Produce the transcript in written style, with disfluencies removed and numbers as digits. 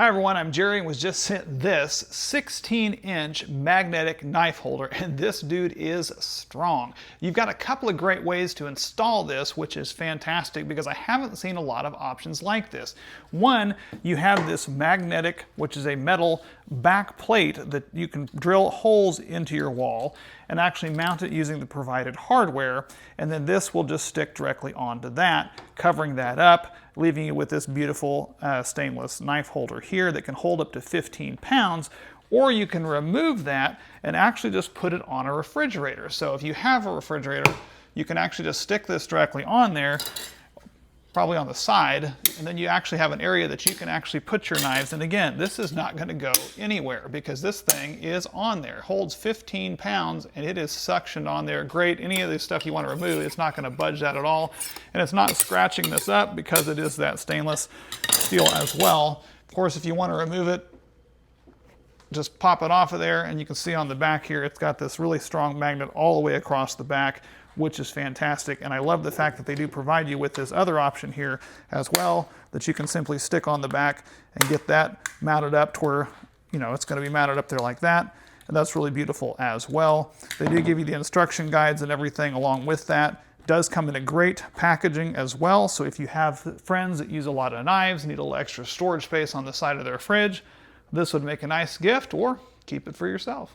Hi everyone, I'm Jerry and was just sent this 16-inch magnetic knife holder, and this dude is strong. You've got a couple of great ways to install this, which is fantastic because I haven't seen a lot of options like this. One, you have this magnetic, which is a metal back plate that you can drill holes into your wall and actually mount it using the provided hardware, and then this will just stick directly onto that, covering that up, leaving you with this beautiful stainless knife holder here that can hold up to 15 pounds, or you can remove that and actually just put it on a refrigerator. So if you have a refrigerator, you can actually just stick this directly on there, probably on the side, and then you actually have an area that you can actually put your knives. And again, this is not going to go anywhere because this thing is on there. It holds 15 pounds and it is suctioned on there. Great. Any of this stuff you want to remove, it's not going to budge that at all. And it's not scratching this up because it is that stainless steel as well. Of course, if you want to remove it, just pop it off of there, and you can see on the back here, it's got this really strong magnet all the way across the back, which is fantastic. And I love the fact that they do provide you with this other option here as well, that you can simply stick on the back and get that mounted up to where, you know, it's going to be mounted up there like that. And that's really beautiful as well. They do give you the instruction guides and everything along with that. It does come in a great packaging as well. So if you have friends that use a lot of knives, need a little extra storage space on the side of their fridge, this would make a nice gift, or keep it for yourself.